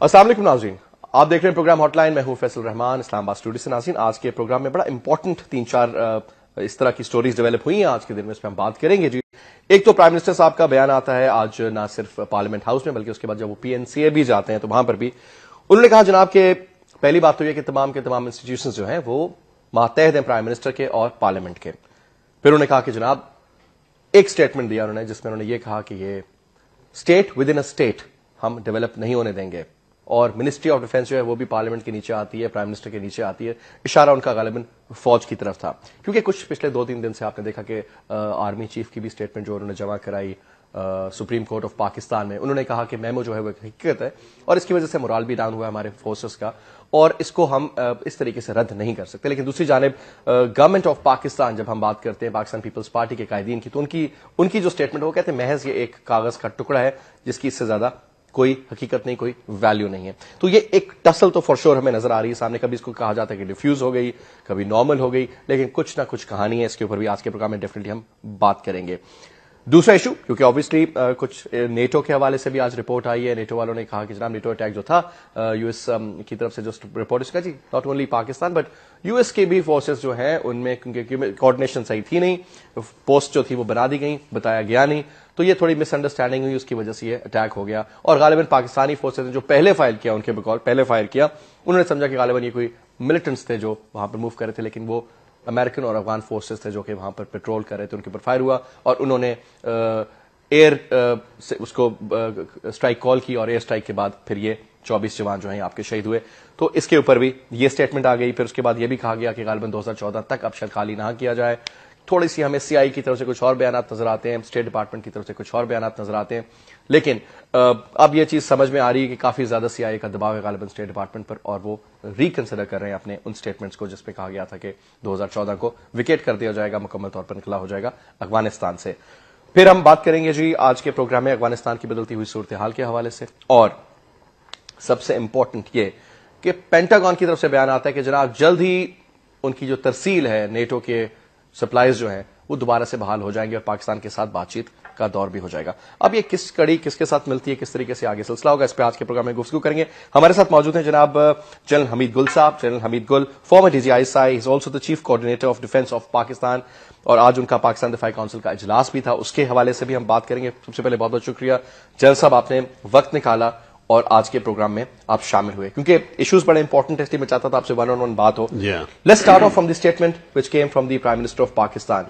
السلام علیکم ناظرین، آپ دیکھ رہے ہیں پروگرام ہاٹ لائن. میں ہوں فیصل رحمان، اسلام آباد اسٹوڈیو سے. ناظرین، آج کے پروگرام میں بڑا امپورٹنٹ 3-4 اس طرح کی سٹوریز ڈیولپ ہوئی ہیں آج کے دن میں، اس پہ ہم بات کریں گے. جی، ایک تو پرائم منسٹر صاحب کا بیان آتا ہے آج، نہ صرف پارلیمنٹ ہاؤس میں بلکہ اس کے بعد جب وہ پی این سی اے بھی جاتے ہیں تو وہاں پر بھی انہوں نے کہا جناب کہ پہلی بات تو یہ کہ تمام کے تمام انسٹیٹیوشنز جو ہیں وہ ماتحت ہیں پرائم منسٹر کے اور پارلیمنٹ کے. پھر انہوں نے کہا کہ جناب ایک سٹیٹمنٹ دیا انہوں نے جس میں انہوں نے یہ کہا کہ یہ state with in a state ہم ڈیولپ نہیں ہونے دیں گے، اور منسٹری آف ڈیفنس جو ہے وہ بھی پارلیمنٹ کے نیچے آتی ہے، پرائم منسٹر کے نیچے آتی ہے. اشارہ ان کا غالباً فوج کی طرف تھا، کیونکہ کچھ پچھلے 2-3 دن سے آپ نے دیکھا کہ آرمی چیف کی بھی اسٹیٹمنٹ جو انہوں نے جمع کرائی سپریم کورٹ آف پاکستان میں. انہوں نے کہا کہ میمو جو ہے وہ ایک حقیقت ہے اور اس کی وجہ سے مورال بھی ڈاؤن ہوا ہے ہمارے فورسز کا، اور اس کو ہم اس طریقے سے رد نہیں کر سکتے. لیکن دوسری جانب گورنمنٹ آف پاکستان جب ہم بات کرتے ہیں پاکستان پیپلز پارٹی کے قائدین کی، تو ان کی جو اسٹیٹمنٹ وہ کہتے ہیں محض یہ ایک کاغذ کا ٹکڑا ہے جس کی اس سے زیادہ کوئی حقیقت نہیں، کوئی ویلیو نہیں ہے. تو یہ ایک ٹسل تو فور شور ہمیں نظر آ رہی ہے سامنے. کبھی اس کو کہا جاتا ہے کہ ڈیفیوز ہو گئی، کبھی نارمل ہو گئی، لیکن کچھ نہ کچھ کہانی ہے. اس کے اوپر بھی آج کے پروگرام میں ڈیفینیٹلی ہم بات کریں گے. دوسرا ایشو، کیونکہ obviously کچھ نیٹو کے حوالے سے بھی آج رپورٹ آئی ہے. نیٹو والوں نے کہا کہ جناب نیٹو اٹیک جو تھا یو ایس کی طرف سے جو رپورٹ اس کا جی not only Pakistan but U S کے بھی فورسز جو ہیں ان میں کیونکہ کوآرڈینیشن صحیح تھی نہیں، پوسٹ جو تھی وہ بنا دی گئی، بتایا گیا نہیں، تو یہ تھوڑی مس انڈرسٹینڈنگ ہوئی، اس کی وجہ سے یہ اٹیک ہو گیا. اور غالباً پاکستانی فورسز نے جو پہلے فائر کیا، ان کے بقول پہلے فائر کیا، انہوں نے سمجھا کہ غالباً یہ کوئی ملٹنٹس تھے جو وہاں پر موو کر رہے تھے، لیکن وہ امریکن اور افغان فورسز تھے جو کہ وہاں پر پیٹرول کر رہے تھے. ان کے اوپر فائر ہوا اور انہوں نے ایئر سے اس کو اسٹرائک کال کی، اور ایئر اسٹرائک کے بعد پھر یہ 24 جوان جو ہیں آپ کے شہید ہوئے. تو اس کے اوپر بھی یہ اسٹیٹمنٹ آ گئی. پھر اس کے بعد یہ بھی کہا گیا کہ غالباً 2014 تک اب شاید خالی نہ کیا جائے. تھوڑی سی ہمیں سی آئی کی طرف سے کچھ اور بیانات نظر آتے ہیں، اسٹیٹ ڈپارٹمنٹ کی طرف سے کچھ اور بیانات نظر آتے ہیں، لیکن اب یہ چیز سمجھ میں آ رہی ہے کہ کافی زیادہ سی آئی کا دباؤ ہے غالباً اسٹیٹ ڈپارٹمنٹ پر، اور وہ ریکنسیڈر کر رہے ہیں اپنے ان اسٹیٹمنٹس کو جس پہ کہا گیا تھا کہ 2014 کو ویکیٹ کر دیا جائے گا، مکمل طور پر انخلا ہو جائے گا افغانستان سے. پھر ہم بات کریں گے جی آج کے پروگرام میں افغانستان کی بدلتی ہوئی صورتحال کے حوالے سے، اور سب سے امپورٹنٹ یہ کہ پینٹاگون کی طرف سے بیان آتا ہے کہ جناب جلد ہی ان کی جو ترسیل ہے نیٹو کے سپلائیز جو ہیں وہ دوبارہ سے بحال ہو جائیں گے اور پاکستان کے ساتھ بات چیت کا دور بھی ہو جائے گا. اب یہ کس کڑی کس کے ساتھ ملتی ہے، کس طریقے سے آگے سلسلہ ہوگا، اس پہ آج کے پروگرام میں گفتگو کریں گے. ہمارے ساتھ موجود ہیں جناب جنرل حمید گل صاحب. General Hamid Gul former D G I S I, is also the chief coordinator of defence of Pakistan, اور آج ان کا پاکستان دفاعی کونسل کا اجلاس بھی تھا، اس کے حوالے سے بھی ہم بات کریں گے. سب سے پہلے بہت بہت شکریہ جنرل صاحب، آپ نے وقت نکالا اور آج کے پروگرام میں آپ شامل ہوئے، کیونکہ ایشوز بڑے امپورٹنٹ ہے، اس لیے میں چاہتا تھا آپ سے ون آن ون بات ہو. Let's start off from the statement which came from the prime minister of Pakistan.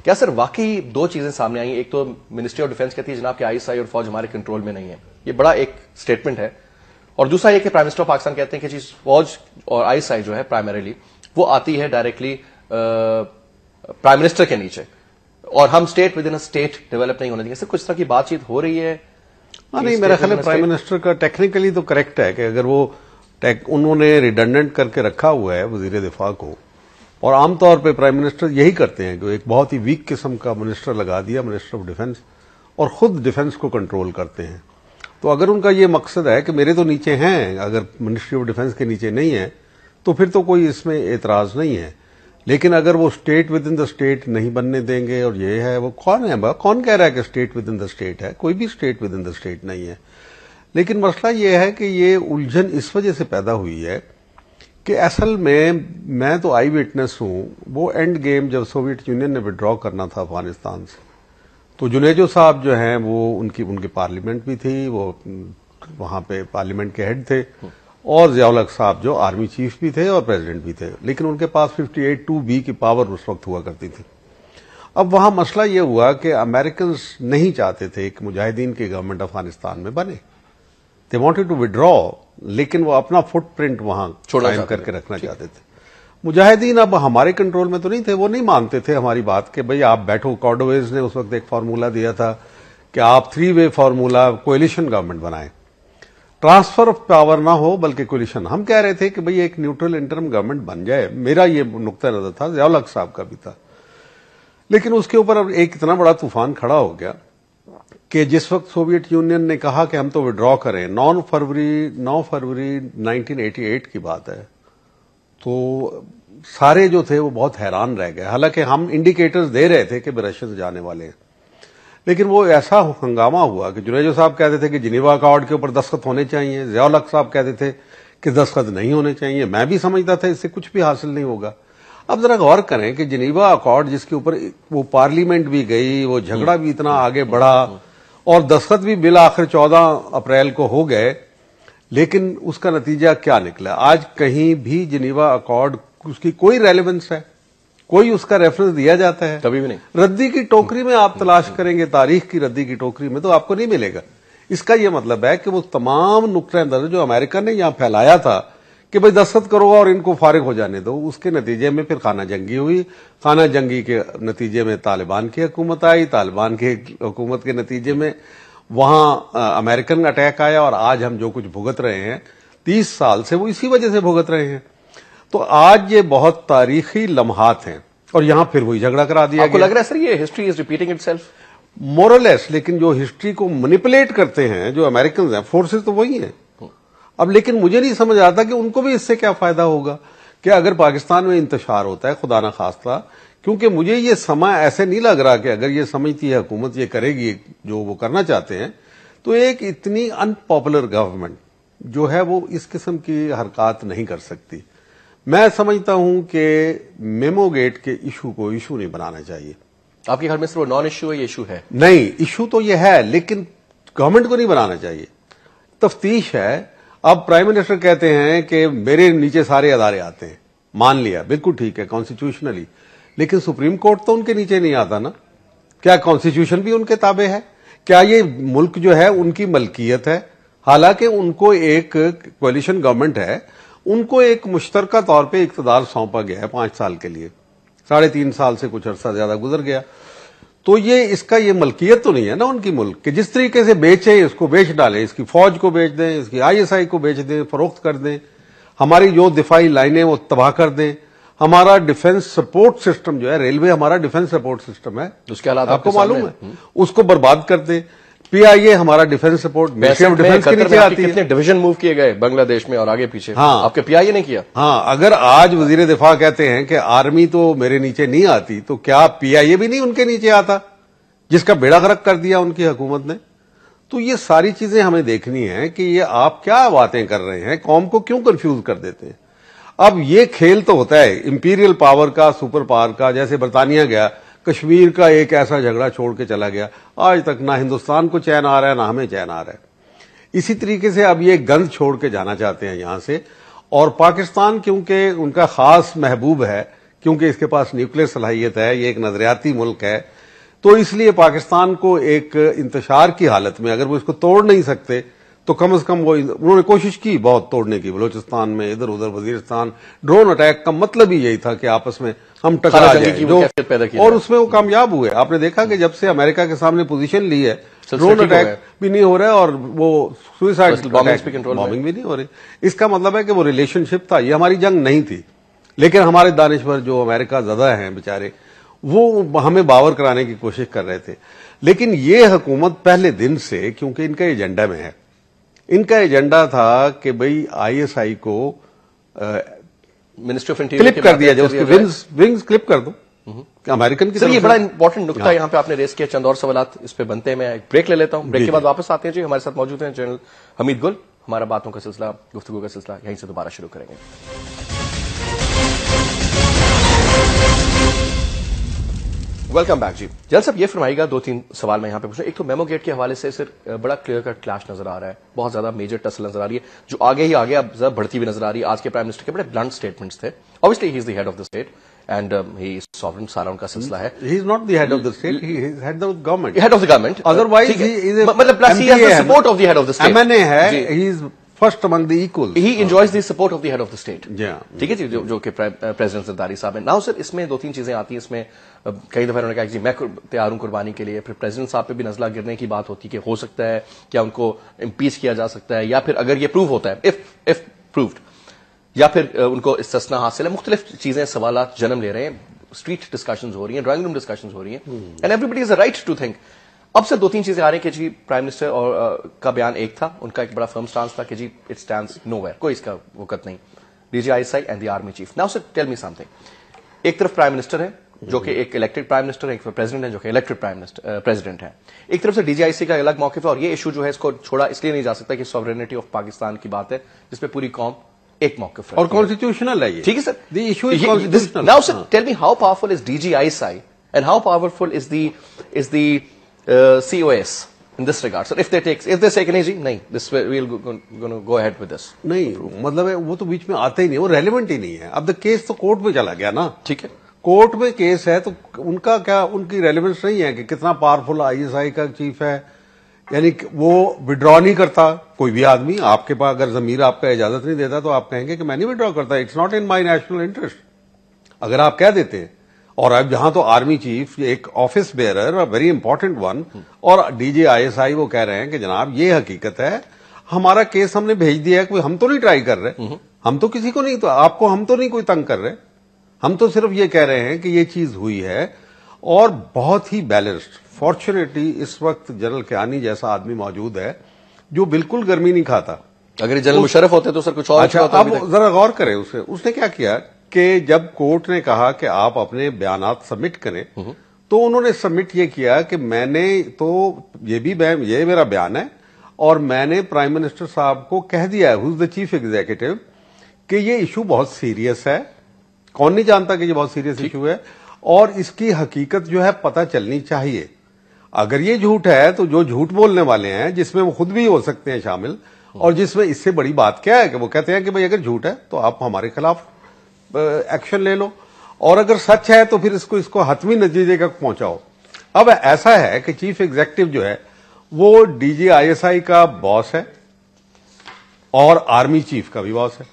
کیا سر واقعی دو چیزیں سامنے آئی؟ ایک تو منسٹری آف ڈیفنس کہتی ہے جناب کہ آئی ایس آئی اور فوج ہمارے کنٹرول میں نہیں ہے، یہ بڑا ایک اسٹیٹمنٹ ہے، اور دوسرا یہ کہ پرائم منسٹر آف پاکستان کہتے ہیں کہ چیز فوج اور آئی ایس آئی جو ہے پرائمریلی وہ آتی ہے ڈائریکٹلی پرائم منسٹر کے نیچے، اور ہم state with in state develop نہیں ہونے دیں گے. سر کچھ طرح کی بات چیت ہو رہی ہے؟ نہیں، میرا خیال ہے پرائم منسٹر کا ٹیکنیکلی تو کریکٹ ہے کہ اگر وہ انہوں نے ریڈنڈنٹ کر کے رکھا ہوا ہے وزیر دفاع کو، اور عام طور پہ پرائم منسٹر یہی کرتے ہیں کہ ایک بہت ہی ویک قسم کا منسٹر لگا دیا، منسٹر آف ڈیفنس، اور خود ڈیفنس کو کنٹرول کرتے ہیں. تو اگر ان کا یہ مقصد ہے کہ میرے تو نیچے ہیں، اگر منسٹری آف ڈیفنس کے نیچے نہیں ہے تو پھر تو کوئی اس میں اعتراض نہیں ہے. لیکن اگر وہ state with in the state نہیں بننے دیں گے، اور یہ ہے وہ کون ہے، کون کہہ رہا ہے کہ state with in the state ہے؟ کوئی بھی state with in the state نہیں ہے. لیکن مسئلہ یہ ہے کہ یہ الجھن اس وجہ سے پیدا ہوئی ہے کہ اصل میں تو آئی وٹنس ہوں، وہ اینڈ گیم جب سوویت یونین نے وڈرا کرنا تھا افغانستان سے، تو جنیجو صاحب جو ہیں وہ ان کی پارلیمنٹ بھی تھی، وہ وہاں پہ پارلیمنٹ کے ہیڈ تھے، اور ضیاء الحق صاحب جو آرمی چیف بھی تھے اور پریزیڈنٹ بھی تھے، لیکن ان کے پاس 58(2)B کی پاور اس وقت ہوا کرتی تھی. اب وہاں مسئلہ یہ ہوا کہ امریکنز نہیں چاہتے تھے کہ مجاہدین کی گورنمنٹ افغانستان میں بنے، دے وانٹڈ ٹو وڈرا، لیکن وہ اپنا فٹ پرنٹ وہاں قائم کر کے رکھنا چاہتے تھے. مجاہدین اب ہمارے کنٹرول میں تو نہیں تھے، وہ نہیں مانتے تھے ہماری بات کہ بھئی آپ بیٹھو. کارڈویز نے اس وقت ایک فارمولا دیا تھا کہ آپ 3 وے فارمولا کوئلیشن گورنمنٹ بنائیں، ٹرانسفر آف پاور نہ ہو بلکہ کوئلیشن. ہم کہہ رہے تھے کہ بھئی ایک نیوٹرل انٹرم گورنمنٹ بن جائے، میرا یہ نقطہ نظر تھا، ضیاء الحق صاحب کا بھی تھا. لیکن اس کے اوپر اب ایک اتنا بڑا طوفان کھڑا ہو گیا کہ جس وقت سوویت یونین نے کہا کہ ہم تو وڈرا کریں، 9 فروری 1988 کی بات ہے، تو سارے جو تھے وہ بہت حیران رہ گئے. حالانکہ ہم انڈیکیٹرز دے رہے تھے کہ رشین جانے والے ہیں، لیکن وہ ایسا ہنگامہ ہوا کہ جنیجو صاحب کہتے تھے کہ جنیوا اکارڈ کے اوپر دستخط ہونے چاہیے، ضیاء الحق صاحب کہتے تھے کہ دستخط نہیں ہونے چاہیے. میں بھی سمجھتا تھا اس سے کچھ بھی حاصل نہیں ہوگا. اب ذرا غور کریں کہ جنیوا اکارڈ جس کے اوپر وہ پارلیمنٹ بھی گئی، وہ جھگڑا بھی اتنا آگے بڑھا اور دستخط بھی بالآخر 14 اپریل کو ہو گئے، لیکن اس کا نتیجہ کیا نکلا؟ آج کہیں بھی جنیوا اکارڈ اس کی کوئی ریلیونس ہے؟ کوئی اس کا ریفرنس دیا جاتا ہے؟ کبھی بھی نہیں. ردی کی ٹوکری میں آپ تلاش کریں گے، تاریخ کی ردی کی ٹوکری میں تو آپ کو نہیں ملے گا. اس کا یہ مطلب ہے کہ وہ تمام نقطۂ نظر جو امریکہ نے یہاں پھیلایا تھا کہ بھئی دستخط کرو اور ان کو فارغ ہو جانے دو، اس کے نتیجے میں پھر خانہ جنگی ہوئی. خانہ جنگی کے نتیجے میں طالبان کی حکومت آئی، طالبان کی حکومت کے نتیجے میں وہاں امریکن اٹیک آیا، اور آج ہم جو کچھ بھگت رہے ہیں 30 سال سے وہ اسی وجہ سے بھگت رہے ہیں. تو آج یہ بہت تاریخی لمحات ہیں اور یہاں پھر وہی جھگڑا کرا دیا گیا. آپ کو لگ رہا ہے سر یہ history is repeating itself? More or less. لیکن جو ہسٹری کو مینیپولیٹ کرتے ہیں جو امریکنز ہیں، فورسز تو وہی ہیں. اب لیکن مجھے نہیں سمجھ آتا کہ ان کو بھی اس سے کیا فائدہ ہوگا کہ اگر پاکستان میں انتشار ہوتا ہے، خدا نخواستہ، کیونکہ مجھے یہ سما ایسے نہیں لگ رہا کہ اگر یہ سمجھتی ہے حکومت یہ کرے گی جو وہ کرنا چاہتے ہیں، تو ایک اتنی ان پاپولر گورنمنٹ جو ہے وہ اس قسم کی حرکات نہیں کر سکتی. میں سمجھتا ہوں کہ میمو گیٹ کے ایشو کو ایشو نہیں بنانا چاہیے. آپ کے گھر میں صرف نان ایشو ہے، یہ ایشو ہے؟ نہیں، ایشو تو یہ ہے لیکن گورنمنٹ کو نہیں بنانا چاہیے. تفتیش ہے. اب پرائم منسٹر کہتے ہیں کہ میرے نیچے سارے ادارے آتے ہیں، مان لیا، بالکل ٹھیک ہے کانسٹیٹیوشنلی، لیکن سپریم کورٹ تو ان کے نیچے نہیں آتا نا. کیا کانسٹیٹیوشن بھی ان کے تابع ہے؟ کیا یہ ملک جو ہے ان کی ملکیت ہے؟ حالانکہ ان کو ایک کولیشن گورنمنٹ ہے، ان کو ایک مشترکہ طور پہ اقتدار سونپا گیا ہے 5 سال کے لیے. 3.5 سال سے کچھ عرصہ زیادہ گزر گیا. تو یہ اس کا یہ ملکیت تو نہیں ہے نا ان کی ملک کہ جس طریقے سے بیچیں اس کو بیچ ڈالیں، اس کی فوج کو بیچ دیں، اس کی ISI کو بیچ دیں، فروخت کر دیں، ہماری جو دفاعی لائنیں وہ تباہ کر دیں. ہمارا ڈیفنس سپورٹ سسٹم جو ہے، ریلوے ہمارا ڈیفنس سپورٹ سسٹم ہے، اس کے حالات آپ کو معلوم ہے، اس کو برباد کر دیں. PIA ہمارا defence support ministry of defence کے نیچے آتی ہے. کتنے ڈویژن موو کیے گئے بنگلہ دیش میں اور آگے پیچھے. ہاں، آپ کے PIA نے کیا. ہاں، اگر آج وزیر دفاع کہتے ہیں کہ آرمی تو میرے نیچے نہیں آتی، تو کیا PIA بھی نہیں ان کے نیچے آتا جس کا بیڑا غرق کر دیا ان کی حکومت نے؟ تو یہ ساری چیزیں ہمیں دیکھنی ہیں کہ یہ آپ کیا باتیں کر رہے ہیں، قوم کو کیوں کنفیوز کر دیتے ہیں. اب یہ کھیل تو ہوتا ہے امپیریل پاور کا، سپر پاور کا. جیسے برطانیہ گیا، کشمیر کا ایک ایسا جھگڑا چھوڑ کے چلا گیا، آج تک نہ ہندوستان کو چین آ رہا ہے نہ ہمیں چین آ رہا ہے. اسی طریقے سے اب یہ گند چھوڑ کے جانا چاہتے ہیں یہاں سے. اور پاکستان کیونکہ ان کا خاص محبوب ہے، کیونکہ اس کے پاس نیوکلیر صلاحیت ہے، یہ ایک نظریاتی ملک ہے، تو اس لیے پاکستان کو ایک انتشار کی حالت میں اگر وہ اس کو توڑ نہیں سکتے تو کم از کم وہ انہوں نے کوشش کی بہت توڑنے کی. بلوچستان میں ادھر ادھر وزیرستان ڈرون اٹیک کا مطلب ہی یہی تھا کہ آپس میں ہم ٹکرا جائیں، اور اس میں وہ کامیاب ہوئے. آپ نے دیکھا کہ جب سے امریکہ کے سامنے پوزیشن لی ہے، ڈرون اٹیک بھی نہیں ہو رہا ہے اور وہ سوئسائڈ بامبنگ بھی نہیں ہو رہی. اس کا مطلب ہے کہ وہ ریلیشن شپ تھا. یہ ہماری جنگ نہیں تھی، لیکن ہمارے دانشور جو امریکہ زدہ ہیں بیچارے، وہ ہمیں باور کرانے کی کوشش کر رہے تھے. لیکن یہ حکومت پہلے دن سے، کیونکہ ان کا ایجنڈا میں ہے، ان کا ایجنڈا تھا کہ بھئی ISI کو منسٹری آف انٹیریئر کلپ کر دیا جائے، اس کی ونگز کلپ کر دو امریکن کی. سر یہ بڑا امپورٹنٹ نکتہ یہاں پہ آپ نے ریس کیا. چند اور سوالات اس پہ بنتے ہیں. میں ایک بریک لے لیتا ہوں، بریک کے بعد واپس آتے ہیں. جی ہمارے ساتھ موجود ہیں جنرل حمید گل. ہمارا باتوں کا سلسلہ، گفتگو کا سلسلہ یہیں سے دوبارہ شروع کریں گے. Welcome back. جی جلد صاحب یہ فرمائیے گا 2-3 سوال میں یہاں پہ پوچھوں. ایک تو میمو گیٹ کے حوالے سے سر بڑا کلیئر کٹ کلاش نظر آ رہا ہے، بہت زیادہ میجر ٹسل نظر آ رہی ہے جو آگے ہی آگے اب زیادہ بڑھتی ہوئی نظر آ رہی ہے. آج کے پرائم منسٹر کے بڑے بلنٹ سٹیٹمنٹس تھے. obviously he is the head of the state and he is sovereign. سارا ان کا سلسلہ ہے. He is not the head of the state, he is head of the government. Head of the government. Otherwise he is a مطلب plus he has the support of the head of the state. MNA ہے, he is first among the equals. He enjoys the support of the head of the state. Yeah. ٹھیک ہے جی، جو کہ president Zardari صاحب ہیں. Now سر اس میں 2-3 چیزیں آتی ہیں. اس میں کئی دفعہ انہوں نے کہا کہ جی میں تیار ہوں قربانی کے لیے. پھر پریزیڈنٹ صاحب پہ بھی نزلہ گرنے کی بات ہوتی ہے کہ ہو سکتا ہے کیا ان کو امپیچ کیا جا سکتا ہے، یا پھر اگر یہ پروو ہوتا ہے if proved، یا پھر ان کو استثنا حاصل ہے. مختلف چیزیں، سوالات جنم لے رہے ہیں. اسٹریٹ ڈسکشنز ہو رہی ہیں، ڈرائنگ روم ڈسکشنز ہو رہی ہیں، and everybody is a right to think. اب سر 2-3 چیزیں آ رہی ہیں کہ جی پرائم منسٹر اور کا بیان ایک تھا، ان کا ایک بڑا فرم سٹانس تھا کہ جی اٹ سٹینڈز نو ویئر، کوئی اس کا وقت نہیں. DGI and the army chief. Now sir tell me some thing. ایک طرف پرائم منسٹر ہے، جو کہ ایک الیکٹڈ پرائم منسٹر ہے, ایک پریزیڈنٹ ہے جو کہ الیکٹڈ پریزیڈنٹ ہے. ایک طرف سے ڈی جی آئی سی کا الگ موقف ہے, اور یہ ایشو جو ہے اس کو چھوڑا اس لیے نہیں جا سکتا کہ سوورینٹی آف پاکستان کی بات ہے جس پہ پوری قوم ایک موقف ہے اور کانسٹیٹیوشنل ہے یہ. ٹھیک ہے sir, the issue is constitutional. Now sir tell me how powerful is D G I C and how powerful is the C O S in this regard, sir? If they say کہ نہیں جی نہیں, this we'll go ahead with this. نہیں, مطلب ہے وہ تو بیچ میں آتے ہی نہیں, وہ ریلیونٹ ہی نہیں ہے. اب دا کیس تو کورٹ میں چلا گیا نا. ٹھیک ہے, کورٹ میں کیس ہے تو ان کا کیا, ان کی ریلیونس نہیں ہے کہ کتنا پاورفل آئی ایس آئی کا چیف ہے. یعنی وہ وڈرا نہیں کرتا کوئی بھی آدمی. آپ کے پاس اگر ضمیر آپ کا اجازت نہیں دیتا تو آپ کہیں گے کہ میں نہیں وڈرا کرتا, it's not in my national interest. اگر آپ کہہ دیتے ہیں, اور اب جہاں تو آرمی چیف ایک office bearer very important one, اور D G I S I وہ کہہ رہے ہیں کہ جناب یہ حقیقت ہے, ہمارا کیس ہم نے بھیج دیا ہے, کوئی ہم تو نہیں ٹرائی کر رہے, ہم تو کسی کو نہیں, تو آپ کو ہم تو نہیں کوئی تنگ کر رہے, ہم تو صرف یہ کہہ رہے ہیں کہ یہ چیز ہوئی ہے. اور بہت ہی بیلنسڈ, فارچونیٹلی اس وقت جنرل کیانی جیسا آدمی موجود ہے جو بالکل گرمی نہیں کھاتا. اگر جنرل مشرف ہوتے تو سر کچھ اور. اچھا, اب ذرا غور کریں اس نے کیا کیا کہ جب کورٹ نے کہا کہ آپ اپنے بیانات سبمٹ کریں, تو انہوں نے سبمٹ یہ کیا کہ میں نے تو یہ میرا بیان ہے, اور میں نے پرائم منسٹر صاحب کو کہہ دیا ہے, ہو از دا چیف ایگزیکٹو, کہ یہ ایشو بہت سیریس ہے. کون نہیں جانتا کہ یہ بہت سیریس ایشو ہے, اور اس کی حقیقت جو ہے پتہ چلنی چاہیے. اگر یہ جھوٹ ہے تو جو جھوٹ بولنے والے ہیں, جس میں وہ خود بھی ہو سکتے ہیں شامل, اور جس میں اس سے بڑی بات کیا ہے کہ وہ کہتے ہیں کہ بھئی اگر جھوٹ ہے تو آپ ہمارے خلاف ایکشن لے لو, اور اگر سچ ہے تو پھر اس کو حتمی نتیجے تک پہنچاؤ. اب ایسا ہے کہ چیف ایگزیکٹو جو ہے وہ ڈی جی آئی ایس آئی کا باس ہے اور آرمی چیف کا بھی باس ہے,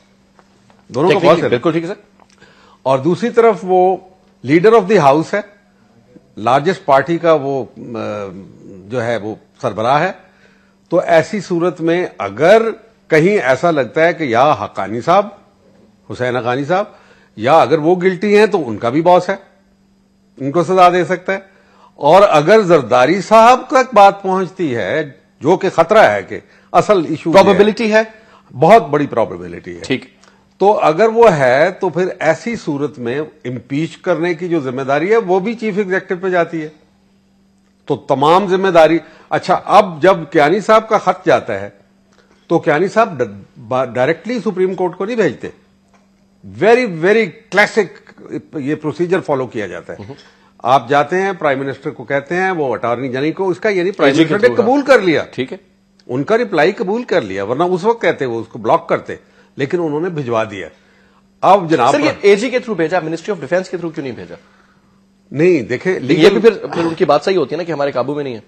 دونوں کا باس ہے. بالکل ٹھیک ہے سر. اور دوسری طرف وہ لیڈر آف دی ہاؤس ہے, لارجسٹ پارٹی کا وہ جو ہے وہ سربراہ ہے. تو ایسی صورت میں اگر کہیں ایسا لگتا ہے کہ یا حقانی صاحب, حسین حقانی صاحب, یا اگر وہ گلٹی ہیں تو ان کا بھی باس ہے, ان کو سزا دے سکتا ہے. اور اگر زرداری صاحب تک بات پہنچتی ہے, جو کہ خطرہ ہے کہ اصل ایشو پروبیبلٹی ہے, بہت بڑی پروبیبلٹی ہے, ٹھیک, تو اگر وہ ہے تو پھر ایسی صورت میں امپیچ کرنے کی جو ذمہ داری ہے وہ بھی چیف ایگزیکٹو پہ جاتی ہے. تو تمام ذمہ داری. اچھا, اب جب کیانی صاحب کا خط جاتا ہے تو کیانی صاحب ڈائریکٹلی سپریم کورٹ کو نہیں بھیجتے, ویری ویری کلاسک یہ پروسیجر فالو کیا جاتا ہے. آپ جاتے ہیں پرائم منسٹر کو کہتے ہیں, وہ اٹارنی جنرل کو, اس کا یعنی پرائم منسٹر نے قبول کر لیا, ٹھیک ہے, ان کا رپلائی قبول کر لیا, ورنہ اس وقت کہتے وہ اس کو بلاک کرتے, لیکن انہوں نے بھجوا دیا. اب جناب سر یہ اے جی کے تھرو بھیجا, منسٹری آف ڈیفینس کے تھرو کیوں نہیں بھیجا؟ نہیں دیکھیں, یہ بھی پھر ان کی بات صحیح ہوتی ہے نا کہ ہمارے قابو میں نہیں ہے.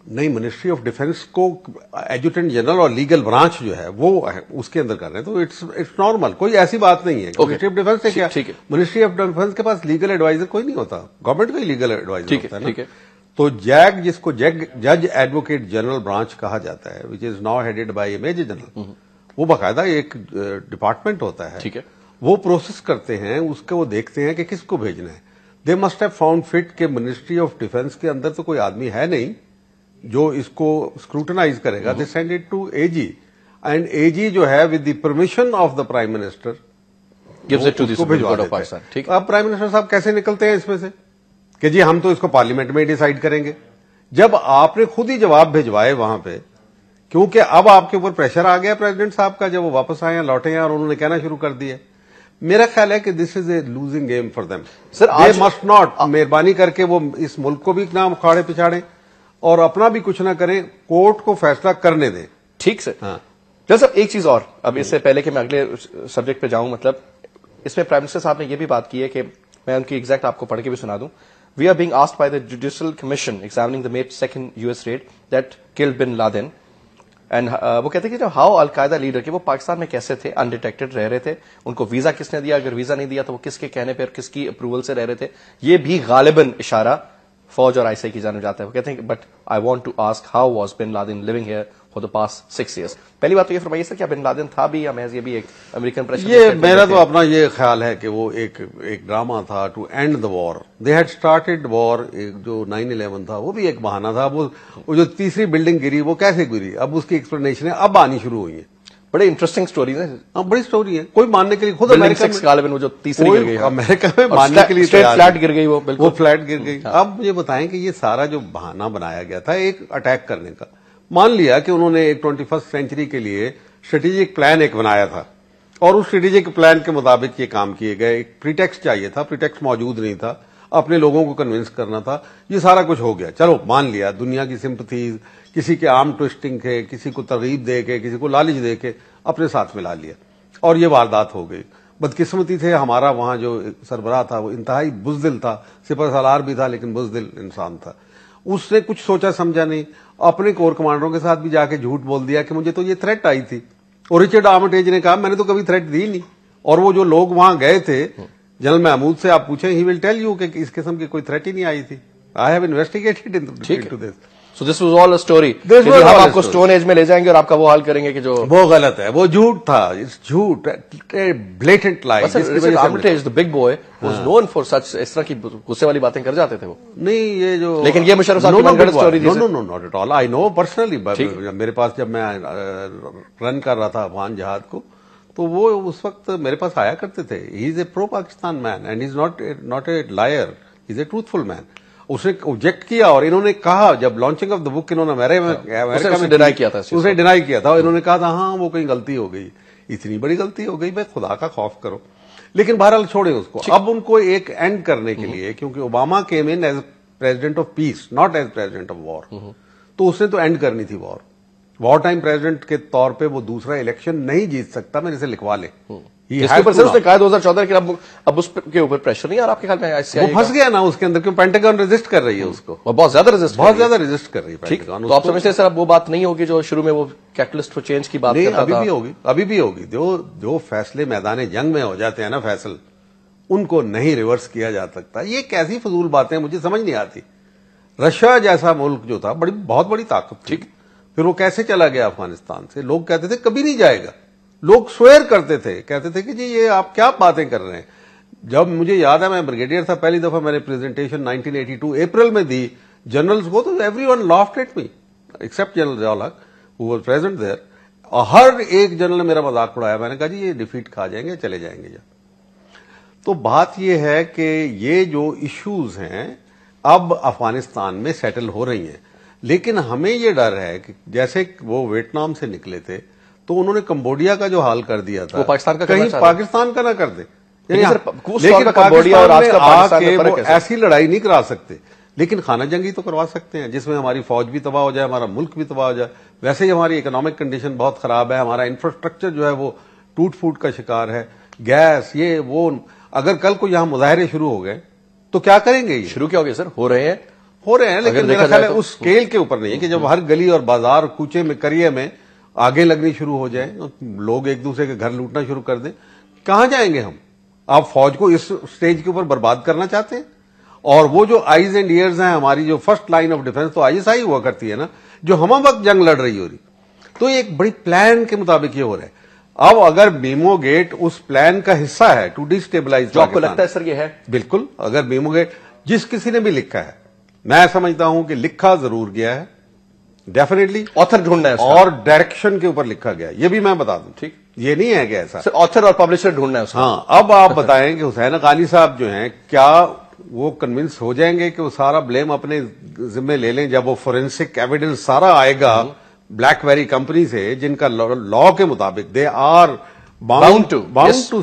نہیں, منسٹری آف ڈیفینس کو ایڈجوٹنٹ جنرل اور لیگل برانچ جو ہے وہ اس کے اندر کر رہے ہیں, تو اٹس نارمل, کوئی ایسی بات نہیں ہے. منسٹری آف ڈیفینس سے کیا, منسٹری آف ڈیفینس کے پاس لیگل ایڈوائزر کوئی نہیں ہوتا, گورنمنٹ کا ہی لیگل ایڈوائزر ہوتا ہے نا. تو جیگ, جس کو جج ایڈوکیٹ جنرل برانچ کہا جاتا ہے, which is now headed by a major general, وہ باقاعدہ ایک ڈپارٹمنٹ ہوتا ہے, وہ پروسیس کرتے ہیں, اس کو وہ دیکھتے ہیں کہ کس کو بھیجنا ہے. They must have found fit کہ منسٹری آف ڈیفینس کے اندر تو کوئی آدمی ہے نہیں جو اس کو اسکروٹنائز کرے گا. They send it to A G, and A G جو ہے with the permission of the prime minister gives it to the Supreme Court of Pakistan. ٹھیک ہے, اب پرائم منسٹر صاحب کیسے نکلتے ہیں اس میں سے کہ جی ہم تو اس کو پارلیمنٹ میں ڈیسائیڈ کریں گے, جب آپ نے خود ہی جواب بھیجوائے وہاں پہ, کیونکہ اب آپ کے اوپر پریشر آ گیا پریزیڈنٹ صاحب کا, جب وہ واپس آئے ہیں, لوٹے ہیں, اور انہوں نے کہنا شروع کر دیا. میرا خیال ہے کہ this is a losing game for them. Sir they must not, مہربانی کر کے وہ اس ملک کو بھی نہ اکھاڑے پچھاڑیں اور اپنا بھی کچھ نہ کریں, کورٹ کو فیصلہ کرنے دیں. ٹھیک سر. ہاں سر, ایک چیز اور, اب اس سے پہلے کہ میں اگلے سبجیکٹ پہ جاؤں, مطلب اس میں پرائم منسٹر صاحب نے یہ بھی بات کی ہے کہ میں ان کی ایگزیکٹ آپ کو پڑھ کے بھی سنا دوں. We are being asked by the judicial commission examining the May 2 US raid that killed bin Laden, اینڈ وہ کہتے ہیں کہ ہاؤ القاعدہ لیڈر کہ وہ پاکستان میں کیسے تھے, انڈیٹیکٹڈ رہ رہے تھے, ان کو ویزا کس نے دیا, اگر ویزا نہیں دیا تو وہ کس کے کہنے پہ اور کس کی اپروول سے رہ رہے تھے. یہ بھی غالباً اشارہ فوج اور آئی سی کی جانب جاتا ہے. وہ کہتے ہیں but I want to ask how was bin Laden living here for the past 6 years. پہلی بات تو یہ فرمائیے سر, کیا بن لادن تھا بھی یا محض یہ بھی ایک امریکن پریشر؟ یہ میرا تو اپنا یہ خیال ہے کہ وہ ایک ڈرامہ تھا to end the war. They had started war. جو 9/11 تھا وہ بھی ایک بہانہ تھا. وہ جو تیسری بلڈنگ گری وہ کیسے گری, اب اس کی ایکسپلینیشن اب آنی شروع ہوئی ہیں. بڑے انٹرسٹنگ سٹوریز ہیں. ہاں بڑی سٹوری ہے. کوئی ماننے کے لیے خود غالباً وہ جو تیسری گر گئی امریکہ میں ماننے کے لیے فلیٹ گر گئی, وہ فلیٹ گر گئی. اب مجھے بتائیں کہ یہ سارا جو بہانہ بنایا گیا تھا ایک اٹیک کرنے کا, مان لیا کہ انہوں نے ایک 21 سینچری کے لیے اسٹریٹجک پلان ایک بنایا تھا اور اس اسٹریٹجک پلان کے مطابق یہ کام کیے گئے. ایک پریٹیکسٹ چاہیے تھا, پریٹیکسٹ موجود نہیں تھا, اپنے لوگوں کو کنونس کرنا تھا. یہ سارا کچھ ہو گیا, چلو مان لیا. دنیا کی سمپتھی, کسی کے آرم ٹوئسٹنگ کے, کسی کو ترغیب دے کے, کسی کو لالچ دے کے اپنے ساتھ ملا لیا اور یہ واردات ہو گئی. بدقسمتی سے ہمارا وہاں جو سربراہ تھا وہ انتہائی بزدل تھا, سپہ سالار بھی تھا لیکن بزدل انسان تھا. اس نے کچھ سوچا سمجھا نہیں, اپنے کور کمانڈروں کے ساتھ بھی جا کے جھوٹ بول دیا کہ مجھے تو یہ تھریٹ آئی تھی. اور رچرڈ آرمیٹیج نے کہا میں نے تو کبھی تھریٹ دی نہیں. اور وہ جو لوگ وہاں گئے تھے, جنرل محمود سے آپ پوچھیں, ہی ول ٹیل یو کہ اس قسم کی کوئی تھریٹ ہی نہیں آئی تھی. I have investigated into this. So this was all a story. ہم آپ کو سٹون ایج میں لے جائیں گے اور آپ کا وہ حال کریں گے کہ جو وہ غلط ہے, وہ جھوٹ تھا, جھوٹ, بلیٹنٹ لائی. آرمیٹیج the big boy was known for such, اس طرح کی غصے والی باتیں کر جاتے تھے وہ. نہیں یہ جو لیکن یہ مشرف صاحب کی من گھڑت story. No not at all, I know personally. میرے پاس جب میں رن کر رہا تھا افغان جہاد کو تو وہ اس وقت میرے پاس آیا کرتے تھے. He is a pro Pakistan man and is not a liar, he is a truthful man. اس نے آبجیکٹ کیا اور انہوں نے کہا, جب لانچنگ آف دا بک انہوں نے امریکہ میں ڈینائی کیا تھا, اس نے ڈینائی کیا تھا, اور انہوں نے کہا تھا ہاں وہ کہیں غلطی ہو گئی. اتنی بڑی غلطی ہو گئی, بھائی خدا کا خوف کرو. لیکن بہرحال چھوڑیں اس کو. اب ان کو ایک اینڈ کرنے کے لیے, کیونکہ Obama came in as president of peace not as president of war, تو اس نے تو اینڈ کرنی تھی وار. وار ٹائم پریزیڈنٹ کے طور پہ وہ دوسرا الیکشن نہیں جیت سکتا, میرے سے لکھوا لے. اس کے اوپر اس نے کہا 2014 کہ اب اس کے اوپر پریشر نہیں آ رہا آپ کے خیال میں؟ وہ پھنس گیا نا اس کے اندر, کیوں پینٹاگن ریزسٹ کر رہی ہے اس کو, بہت زیادہ ریزسٹ کر رہی ہے پینٹاگن. تو آپ سمجھتے ہیں سر اب وہ بات نہیں ہوگی جو شروع میں وہ کیٹلسٹ فار چینج کی بات کرتا تھا؟ ابھی بھی ہوگی. جو فیصلے میدان جنگ میں ہو جاتے ہیں نا فیصل, ان کو نہیں ریورس کیا جا سکتا. یہ کیسی فضول باتیں مجھے سمجھ نہیں آتی. رشیا جیسا ملک جو تھا بہت بڑی طاقت تھی, پھر وہ کیسے چلا گیا افغانستان سے؟ لوگ کہتے تھے کبھی نہیں جائے گا, لوگ سویر کرتے تھے, کہتے تھے کہ جی یہ آپ کیا باتیں کر رہے ہیں. جب مجھے یاد ہے میں بریگیڈیئر تھا, پہلی دفعہ میں نے پریزنٹیشن 1982 اپریل میں دی جنرلز کو, تو everyone laughed at me except general Zia ul-Haq who was present there. ہر ایک جنرل نے میرا مذاق اڑایا. میں نے کہا جی یہ ڈیفیٹ کھا جائیں گے, چلے جائیں گے. تو بات یہ ہے کہ یہ جو ایشوز ہیں اب افغانستان میں سیٹل ہو رہی ہیں, لیکن ہمیں یہ ڈر ہے کہ جیسے وہ ویتنام سے نکلے تھے تو انہوں نے کمبوڈیا کا جو حال کر دیا تھا, وہ پاکستان کا کہیں پاکستان کا نہ کر دے. لیکن پاکستان میں وہ ایسی لڑائی نہیں کرا سکتے, لیکن خانہ جنگی تو کروا سکتے ہیں جس میں ہماری فوج بھی تباہ ہو جائے, ہمارا ملک بھی تباہ ہو جائے. ویسے ہی ہماری اکنامک کنڈیشن بہت خراب ہے, ہمارا انفراسٹرکچر جو ہے وہ ٹوٹ پھوٹ کا شکار ہے, گیس یہ وہ. اگر کل کو یہاں مظاہرے شروع ہو گئے تو کیا کریں گے؟ شروع کیا ہو گئے سر؟ ہو رہے ہیں لیکن میرا خیال ہے اس اسکیل کے اوپر نہیں ہے کہ جب ہر گلی اور بازار کوچے میں کریے میں آگے لگنی شروع ہو جائے, لوگ ایک دوسرے کے گھر لوٹنا شروع کر دیں. کہاں جائیں گے ہم؟ آپ فوج کو اس سٹیج کے اوپر برباد کرنا چاہتے ہیں؟ اور وہ جو آئیز اینڈ ایئرز ہیں ہماری, جو فرسٹ لائن آف ڈیفنس تو ISI ہوا کرتی ہے نا, جو ہم وقت جنگ لڑ رہی ہو رہی, تو یہ ایک بڑی پلان کے مطابق یہ ہو رہا ہے. اب اگر بیمو گیٹ اس پلان کا حصہ ہے ٹو ڈی اسٹیبلائز, جو آپ کو لگتا ہے سر یہ ہے بالکل, اگر بیمو گیٹ جس کسی نے بھی لکھا ہے, میں سمجھتا ہوں کہ لکھا ضرور گیا ہے, ڈیفینیٹلی آتھر ڈھونڈنا ہے اور ڈائریکشن کے اوپر لکھا گیا, یہ بھی میں بتا دوں. ٹھیک, یہ نہیں ہے کہ ایسا آتھر اور پبلشر ڈھونڈنا ہے. ہاں, اب آپ بتائیں کہ حسین حقانی صاحب جو ہیں کیا وہ کنونس ہو جائیں گے کہ وہ سارا بلیم اپنے ذمہ لے لیں جب وہ فورینسک ایویڈنس سارا آئے گا بلیک بیری کمپنی سے, جن کا لا کے مطابق they are bound to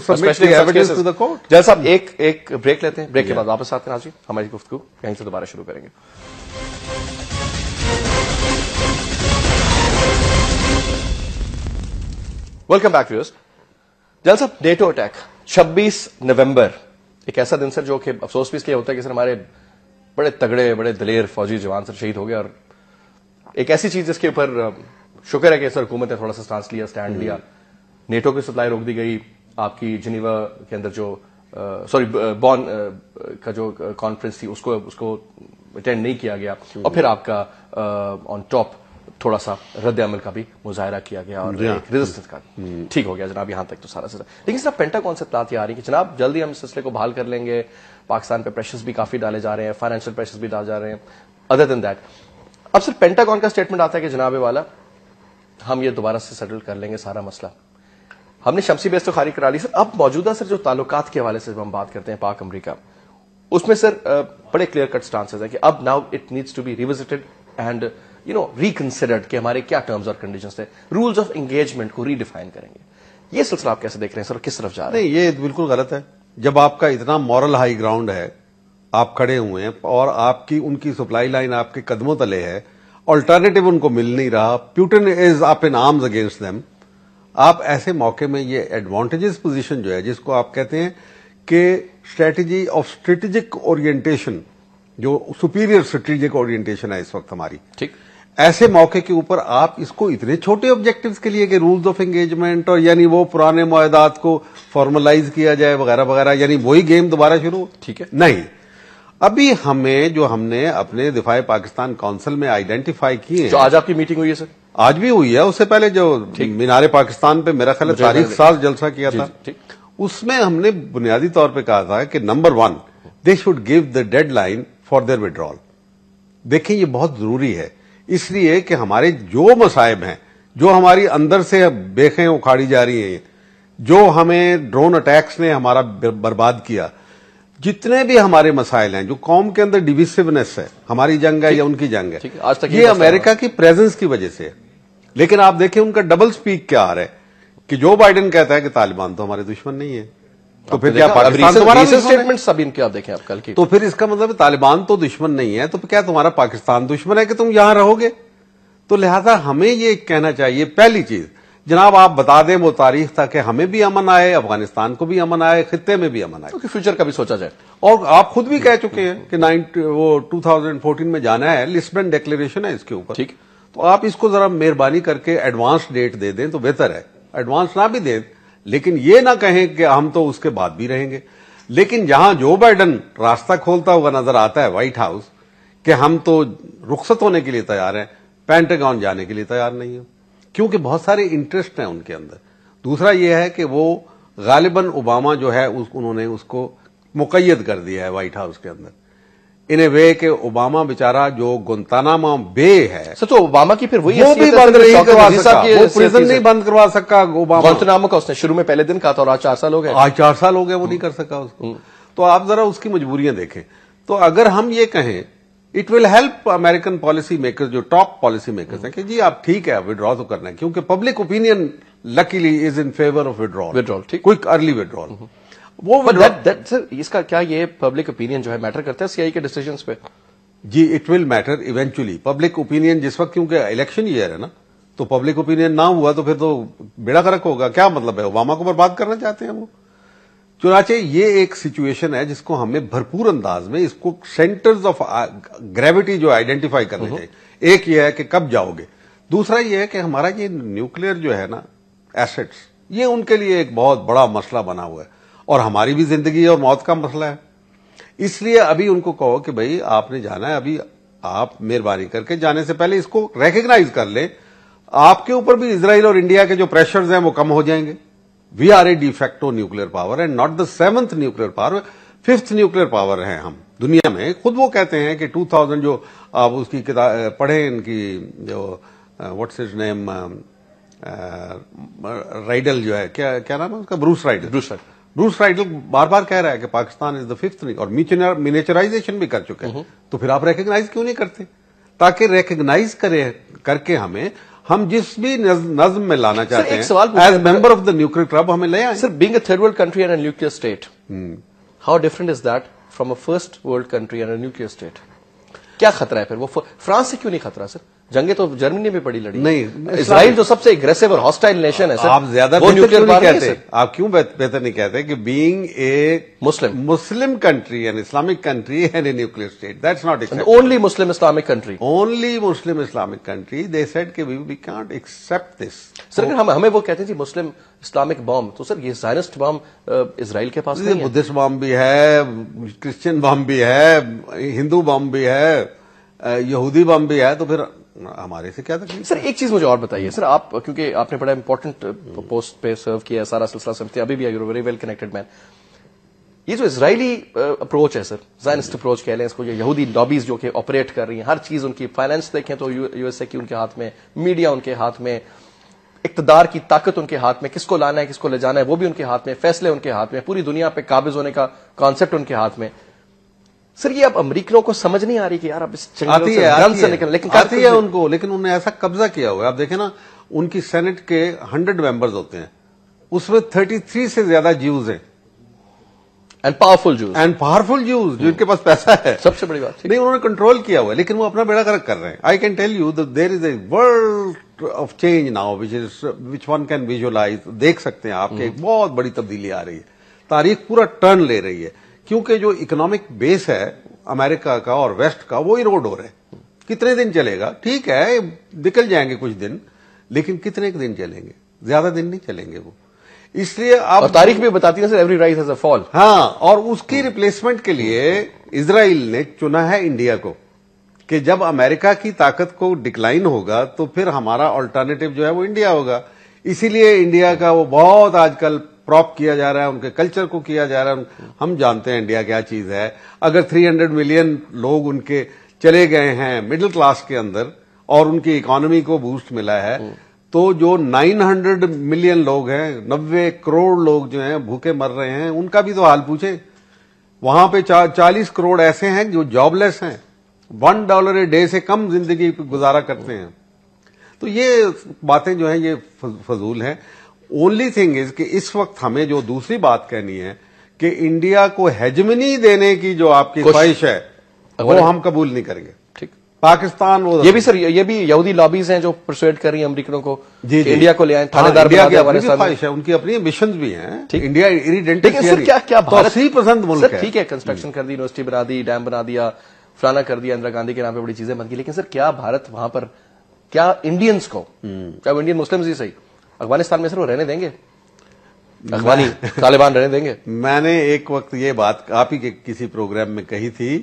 submit the evidence to the court. جیسا صاحب ایک بریک لیتے ہیں, بریک کے بعد واپس آتے ہیں. ناظرین ہماری گفتگو یہیں سے دوبارہ شروع کریں گے. Welcome back viewers. جیسا صاحب نیٹو اٹیک 26 نومبر, ایک ایسا دن سر جو کہ افسوس بھی اس لیے ہوتا ہے کہ سر ہمارے بڑے تگڑے بڑے دلیر فوجی جوان سر شہید ہو گئے, اور ایک ایسی چیز جس کے اوپر شکر ہے کہ سر حکومت نے تھوڑا سا اسٹینڈ لیا. نیٹو کی سپلائی روک دی گئی, آپ کی جنیوا کے اندر جو بون کا جو کانفرنس تھی اس کو اٹینڈ نہیں کیا گیا, اور پھر آپ کا آن ٹاپ تھوڑا سا رد عمل کا بھی مظاہرہ کیا گیا اور ریزسٹنس کا ٹھیک ہو گیا جناب. یہاں تک تو سارا سر, لیکن صرف پینٹاگون سے اطلاعات آ رہی کہ جناب جلدی ہم اس سلسلے کو بحال کر لیں گے, پاکستان پہ پریشرز بھی کافی ڈالے جا رہے ہیں, فائنینشیل پریشرز بھی ڈالے جا رہے ہیں. ادر دین دیٹ اب صرف پینٹاگون کا اسٹیٹمنٹ آتا ہے کہ جناب والا ہم یہ دوبارہ سے سیٹل کر لیں گے سارا مسئلہ. ہم نے شمسی بیس تو خالی کرا لی سر. اب موجودہ سر جو تعلقات کے حوالے سے ہم بات کرتے ہیں پاک امریکہ, اس میں سر بڑے کلیئر کٹ سٹانسز ہیں کہ اب now it needs to be revisited and reconsidered کہ ہمارے کیا ٹرمز اور کنڈیشنز تھے. رولز آف انگیجمنٹ کو ریڈیفائن کریں گے. یہ سلسلہ آپ کیسے دیکھ رہے ہیں سر, کس طرف جا رہے ہیں؟ نہیں, یہ بالکل غلط ہے. جب آپ کا اتنا مورل ہائی گراؤنڈ ہے, آپ کھڑے ہوئے ہیں اور آپ کی ان کی سپلائی لائن آپ کے قدموں تلے ہے, آلٹرنیٹو ان کو مل نہیں رہا, پیوٹن از اپ ان آرمز اگینسٹ دیم, آپ ایسے موقع میں یہ ایڈوانٹیجز پوزیشن جو ہے جس کو آپ کہتے ہیں کہ اسٹریٹجی آف اسٹریٹجک اورینٹیشن, جو سپیریئر اسٹریٹجک اورینٹیشن ہے اس وقت ہماری, ٹھیک, ایسے موقع کے اوپر آپ اس کو اتنے چھوٹے آبجیکٹوز کے لیے کہ رولز آف انگیجمنٹ اور یعنی وہ پرانے معاہدات کو فارملائز کیا جائے وغیرہ وغیرہ, یعنی وہی گیم دوبارہ شروع. ٹھیک ہے, نہیں, ابھی ہم نے اپنے دفاع پاکستان کونسل میں آئیڈینٹیفائی کیے ہیں. جو آج آپ کی میٹنگ ہوئی ہے سر, آج بھی ہوئی ہے, اس سے پہلے جو مینار پاکستان پہ میرا خیال تاریخ ساز جلسہ کیا تھا, اس میں ہم نے بنیادی طور پہ کہا تھا کہ number 1 they should give the deadline for their withdrawal. دیکھیں یہ بہت ضروری ہے, اس لیے کہ ہمارے جو مصائب ہیں, جو ہماری اندر سے بیخیں اکھاڑی جا رہی ہیں, جو ہمیں ڈرون اٹیکس نے ہمارا برباد کیا, جتنے بھی ہمارے مسائل ہیں, جو قوم کے اندر ڈیویسونیس ہے, ہماری جنگ ہے یا ان کی جنگ ہے, آج تک یہ امریکہ کی پریزنس کی وجہ سے ہے. لیکن آپ دیکھیں ان کا ڈبل سپیک کیا آ رہا ہے کہ جو بائیڈن کہتا ہے کہ طالبان تو ہمارے دشمن نہیں ہے, تو پھر کیا پاکستان تمہارا اسٹیٹمنٹ سب ان کے آپ دیکھیں آپ کل کی, تو پھر اس کا مطلب طالبان تو دشمن نہیں ہے, تو کیا تمہارا پاکستان دشمن ہے کہ تم یہاں رہو گے؟ تو لہذا ہمیں یہ کہنا چاہیے, پہلی چیز جناب آپ بتا دیں وہ تاریخ تھا کہ ہمیں بھی امن آئے, افغانستان کو بھی امن آئے, خطے میں بھی امن آئے, فیوچر کا بھی سوچا جائے. اور آپ خود بھی کہہ چکے ہیں کہ وہ 2014 میں جانا ہے, لسبن ڈیکلیریشن ہے اس کے اوپر. ٹھیک, تو آپ اس کو ذرا مہربانی کر کے ایڈوانس ڈیٹ دے دیں تو بہتر ہے. ایڈوانس نہ بھی دیں, لیکن یہ نہ کہیں کہ ہم تو اس کے بعد بھی رہیں گے. لیکن جہاں جو بائیڈن راستہ کھولتا ہوا نظر آتا ہے وائٹ ہاؤس کہ ہم تو رخصت ہونے کے لیے تیار ہیں, پینٹاگون جانے کے لیے تیار نہیں ہیں, کیونکہ بہت سارے انٹرسٹ ہیں ان کے اندر. دوسرا یہ ہے کہ وہ غالباً اوباما جو ہے انہوں نے اس کو مقید کر دیا ہے وائٹ ہاؤس کے اندر, ان اے وے کہ اوباما بیچارہ جو گونتاناما بے ہے, سر تو اوباما کی پھر وہی وہ بھی بند نہیں کروا سکا, وہ پریزن نہیں بند کروا سکا اوباما. گونتاناما کا اس نے شروع میں پہلے دن کہا تھا اور آج 4 سال ہو گئے. آج 4 سال ہو گئے, وہ نہیں کر سکا اس کو. تو آپ ذرا اس کی مجبوریاں دیکھیں. تو اگر ہم یہ کہیں it will help American policy maker, جو ٹاپ پالیسی میکرز ہیں, کہ جی آپ ٹھیک ہے ودرا تو کرنا ہے, کیونکہ public opinion likely is in favour of withdrawal, quick early withdrawal. وہ سر اس کا کیا یہ پبلک اوپینین جو ہے میٹر کرتا ہے سی آئی کے ڈیسیجنز پہ؟ جی it will matter eventually. Public opinion جس وقت, کیونکہ الیکشن ایئر ہے نا, تو پبلک اوپینین نہ ہوا تو پھر تو بیڑا غرق ہوگا. کیا مطلب ہے, اوباما کو برباد کرنا چاہتے ہیں وہ. چنانچہ یہ ایک سچویشن ہے جس کو ہمیں بھرپور انداز میں اس کو سینٹرز آف گریوٹی جو آئیڈینٹیفائی کرنے چاہیے. ایک یہ ہے کہ کب جاؤ گے, دوسرا یہ ہے کہ ہمارا یہ نیوکلیر جو ہے نا ایسٹس, یہ ان کے لیے ایک بہت بڑا مسئلہ بنا ہوا ہے, اور ہماری بھی زندگی اور موت کا مسئلہ ہے. اس لیے ابھی ان کو کہو کہ بھائی آپ نے جانا ہے, ابھی آپ مہربانی کر کے جانے سے پہلے اس کو ریکگنائز کر لیں. آپ کے اوپر بھی اسرائیل اور انڈیا کے جو پریشرز ہیں وہ کم ہو جائیں گے. We are a de facto nuclear power and not the 7th nuclear power, 5th nuclear power ہیں ہم دنیا میں. خود وہ کہتے ہیں کہ 2000 جو آپ اس کی کتاب پڑھیں, ان کی جو واٹس ہز نیم, رائڈل جو ہے, کیا نام ہے اس کا, بروس رائڈل بار بار کہہ رہا ہے کہ پاکستان از دا 5th, اور مینیچرائزیشن بھی کر چکے ہیں. تو پھر آپ ریکگنائز کیوں نہیں کرتے, تاکہ ریکگنائز کر کے ہم جس بھی نظم میں لانا چاہتے ہیں as member of the nuclear club ہمیں لے آئیں. Sir being a third world country and a nuclear state, how different is that from a first world country and a nuclear state? کیا خطرہ ہے پھر؟ وہ فرانس سے کیوں نہیں خطرہ سر؟ جنگیں تو جرمنی میں بڑی لڑی نہیں, اسرائیل جو سب سے اگریسو اور ہاسٹائل نیشن ہے سر, آپ زیادہ وہ نیوکلیر پاور نہیں ہے. آپ کیوں بہتر نہیں کہتے کہ being a Muslim country and Islamic country and a nuclear state, that's not only Muslim Islamic country, only Muslim Islamic country, they said کہ وی کانٹ ایکسپٹ دس. سر ہمیں وہ کہتے ہیں جی مسلم اسلامک بام, تو سر یہ زائنسٹ بام اسرائیل کے پاس نہیں ہے. بدھسٹ بام بھی ہے, کرسچن بام بھی ہے, ہندو بام بھی ہے, یہودی بم بھی ہے, تو پھر ہمارے سے کیا تکلیف؟ سر ایک چیز مجھے اور بتائیے سر, آپ کیونکہ آپ نے بڑا امپورٹنٹ پوسٹ پہ سرو کیا ہے, سارا سلسلہ سمجھتے ہیں, ابھی بھی یو ویری ویل کنیکٹڈ مین. یہ جو اسرائیلی اپروچ ہے سر, زائنسٹ اپروچ کہہ لیں اس کو, جو یہودی لابیز جو کہ آپریٹ کر رہی ہیں, ہر چیز ان کی, فائنانس دیکھیں تو یو ایس اے کی ان کے ہاتھ میں, میڈیا ان کے ہاتھ میں, اقتدار کی طاقت ان کے ہاتھ میں, کس کو لانا ہے کس کو لے جانا ہے وہ بھی ان کے ہاتھ میں, فیصلے ان کے ہاتھ میں, پوری دنیا پہ قابض ہونے کا کانسیپٹ ان کے ہاتھ میں. سر یہ اب امریکنوں کو سمجھ نہیں آ رہی کہ یار اب اس آتی ہے ان کو, لیکن انہوں نے ایسا قبضہ کیا ہوا ہے. آپ دیکھیں نا ان کی سینٹ کے 100 ممبرز ہوتے ہیں, اس میں 33 سے زیادہ جیوز ہیں, اینڈ پاورفل جوز جن کے پاس پیسہ ہے. سب سے بڑی بات نہیں, انہوں نے کنٹرول کیا ہوا ہے, لیکن وہ اپنا بیڑا غرق کر رہے ہیں. I can tell you there is a world of change now which one can visualise. دیکھ سکتے ہیں آپ کے ایک بہت بڑی تبدیلی آ رہی ہے, تاریخ پورا ٹرن لے رہی ہے, کیونکہ جو اکنامک بیس ہے امریکہ کا اور ویسٹ کا وہ ایروڈ ہو رہا ہے. کتنے دن چلے گا؟ ٹھیک ہے نکل جائیں گے کچھ دن, لیکن کتنے دن چلیں گے؟ زیادہ دن نہیں چلیں گے وہ. اس لیے آپ تاریخ بھی بتاتی ہے سر ایوری رائز ہیز اے فال. ہاں, اور اس کی ریپلیسمنٹ کے لیے اسرائیل نے چنا ہے انڈیا کو, کہ جب امریکہ کی طاقت کو ڈکلائن ہوگا تو پھر ہمارا آلٹرنیٹو جو ہے وہ انڈیا ہوگا. اسی لیے انڈیا کا وہ بہت آج کل پراپ کیا جا رہا ہے, ان کے کلچر کو کیا جا رہا ہے. ہم جانتے ہیں انڈیا کیا چیز ہے. اگر 300 ملین لوگ ان کے چلے گئے ہیں مڈل کلاس کے اندر اور ان کی اکانومی کو بوسٹ ملا ہے, تو جو 900 ملین لوگ ہیں, 90 کروڑ لوگ جو ہیں بھوکے مر رہے ہیں, ان کا بھی تو حال پوچھیں. وہاں پہ 40 کروڑ ایسے ہیں جو جاب لیس ہیں, $1 اے ڈے سے کم زندگی گزارا کرتے ہیں. تو یہ باتیں جو ہیں یہ فضول ہیں. اونلی تھنگ از کہ اس وقت ہمیں جو دوسری بات کہنی ہے کہ انڈیا کو ہیجمنی دینے کی جو آپ کی خواہش ہے وہ ہم قبول نہیں کریں گے. پاکستان وہ یہ بھی سر یہ بھی یہودی لابیز ہیں جو پرسویٹ کر رہی ہیں امریکنوں کو جی انڈیا کو لے آئیں, تھانے دار انڈیا کی اپنی خواہش ہے, ان کی اپنی مشنز بھی ہیں. انڈیا توسیع پسند ملک ہے. ٹھیک ہے کنسٹرکشن کر دی, یونیورسٹی بنا دی, ڈیم بنا دیا, فلانا کر دیا, اندرا گاندھی کے نام پہ بڑی چیزیں بن گئی, لیکن سر کیا بھارت وہاں پر کیا انڈینز کو, کیا انڈین مسلمز ہی صحیح افغانستان میں سر وہ رہنے دیں گے؟ افغانی طالبان رہنے دیں گے؟ میں نے ایک وقت یہ بات آپ ہی کے کسی پروگرام میں کہی تھی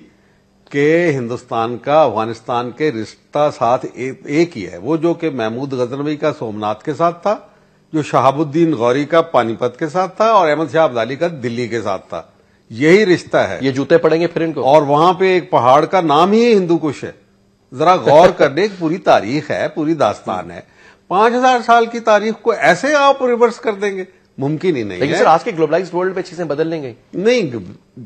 کہ ہندوستان کا افغانستان کے رشتہ ساتھ ایک ہی ہے, وہ جو کہ محمود غزنوی کا سومنات کے ساتھ تھا, جو شہاب الدین غوری کا پانی پت کے ساتھ تھا, اور احمد شاہ ابدالی کا دلی کے ساتھ تھا. یہی رشتہ ہے. یہ جوتے پڑیں گے پھر ان کو. اور وہاں پہ ایک پہاڑ کا نام ہی ہندو کش ہے. ذرا غور کرنے کی پوری تاریخ ہے, پوری داستان ہے. 5000 سال کی تاریخ کو ایسے آپ ریورس کر دیں گے؟ ممکن ہی نہیں. لیکن سر آج کے گلوبلائزڈ ورلڈ میں چیزیں بدل لیں گے. نہیں,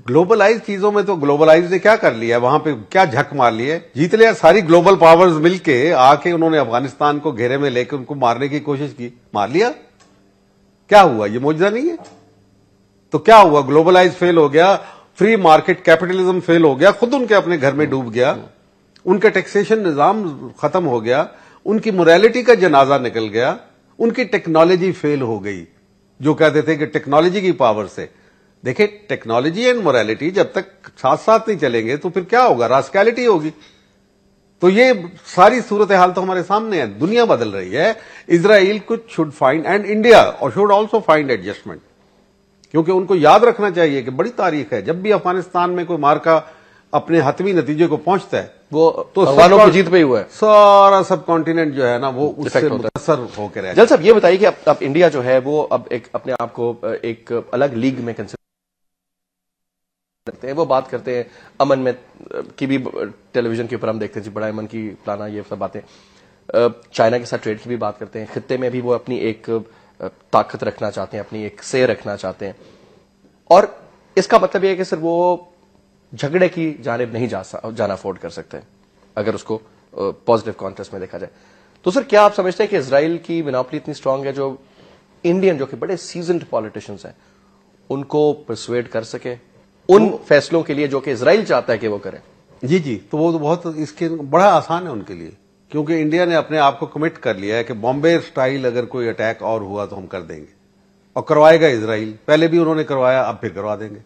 گلوبلائز چیزوں میں تو گلوبلائز نے کیا کر لیا ہے, وہاں پہ کیا جھک مار لی ہے, جیت لیا. ساری گلوبل پاورز مل کے آ کے انہوں نے افغانستان کو گھیرے میں لے کے ان کو مارنے کی کوشش کی, مار لیا. کیا ہوا؟ یہ معجزہ نہیں ہے. تو کیا ہوا؟ گلوبلائز فیل ہو گیا, فری مارکیٹ کیپٹلزم فیل ہو گیا, خود ان کے اپنے گھر میں ڈوب گیا, ان کا ٹیکسیشن نظام ختم ہو گیا, ان کی موریلٹی کا جنازہ نکل گیا, ان کی ٹیکنالوجی فیل ہو گئی. جو کہتے تھے کہ ٹیکنالوجی کی پاور سے, دیکھیں ٹیکنالوجی اینڈ موریلٹی جب تک ساتھ ساتھ نہیں چلیں گے تو پھر کیا ہوگا؟ راسکیلٹی ہوگی. تو یہ ساری صورتحال تو ہمارے سامنے ہے. دنیا بدل رہی ہے. اسرائیل کچھ شوڈ فائنڈ اینڈ انڈیا اور شوڈ آلسو فائنڈ ایڈجسٹمنٹ, کیونکہ ان کو یاد رکھنا چاہیے کہ بڑی تاریخ ہے. جب بھی افغانستان میں کوئی مارکا اپنے حتمی نتیجے کو پہنچتا ہے وہ تو افغانوں کی جیت پہ ہی ہوا ہے. سارا سب کانٹیننٹ جو ہے نا وہ اس سے متاثر ہو کے رہتا ہے. جل صاحب یہ بتائیے کہ اب انڈیا جو ہے وہ اب ایک اپنے آپ کو ایک الگ لیگ میں کنسیڈر کرتے ہیں. وہ بات کرتے ہیں امن میں کی بھی, ٹیلی ویژن کے اوپر ہم دیکھتے ہیں بڑا امن کی پلانا, یہ سب باتیں. چائنا کے ساتھ ٹریڈ کی بھی بات کرتے ہیں. خطے میں بھی وہ اپنی ایک طاقت رکھنا چاہتے ہیں, اپنی ایک سے رکھنا چاہتے ہیں. اور اس کا مطلب یہ ہے کہ سر وہ جھگڑے کی جانب نہیں جانا افورڈ کر سکتے اگر اس کو پازیٹو کانٹیکسٹ میں دیکھا جائے. تو سر کیا آپ سمجھتے ہیں کہ اسرائیل کی مونوپلی اتنی اسٹرانگ ہے جو انڈین جو کہ بڑے سیزنڈ پالیٹیشینز ہیں ان کو پرسویڈ کر سکے ان فیصلوں کے لیے جو کہ اسرائیل چاہتا ہے کہ وہ کریں؟ جی تو وہ تو بہت اس کے بڑا آسان ہے ان کے لیے, کیونکہ انڈیا نے اپنے آپ کو کمٹ کر لیا ہے کہ بامبے اسٹائل اگر کوئی اٹیک اور ہوا تو ہم کر دیں گے, اور کروائے گا اسرائیل. پہلے بھی انہوں نے کروایا, اب پھر کروا دیں گے,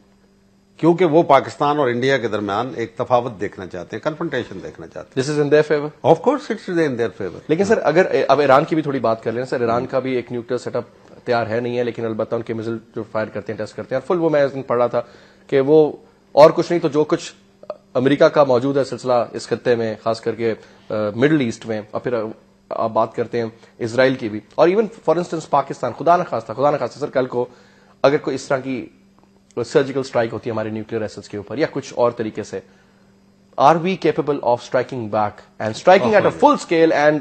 کیونکہ وہ پاکستان اور انڈیا کے درمیان ایک تفاوت دیکھنا چاہتے ہیں, کنفرنٹیشن دیکھنا چاہتے ہیں. This is in their favour. Of course it's in their favour. لیکن سر اگر اب ایران کی بھی تھوڑی بات کر لیں سر, ایران کا بھی ایک نیوکلیر سیٹ اپ تیار ہے نہیں ہے, لیکن البتہ ان کے میزائل جو فائر کرتے ہیں ٹیسٹ کرتے ہیں. فل وہ میں پڑھ رہا تھا کہ وہ اور کچھ نہیں تو جو کچھ امریکہ کا موجود ہے سلسلہ اس خطے میں, خاص کر کے مڈل ایسٹ میں, اور پھر آپ بات کرتے ہیں اسرائیل کی بھی, اور ایون فار انسٹنس پاکستان, خدا نخواستہ سر کل کو اگر کوئی اس طرح کی سرجیکل اسٹرائک ہوتی ہے ہمارے نیوکلیر ایسٹس کے اوپر یا کچھ اور طریقے سے, are we capable of striking back and striking at a full scale and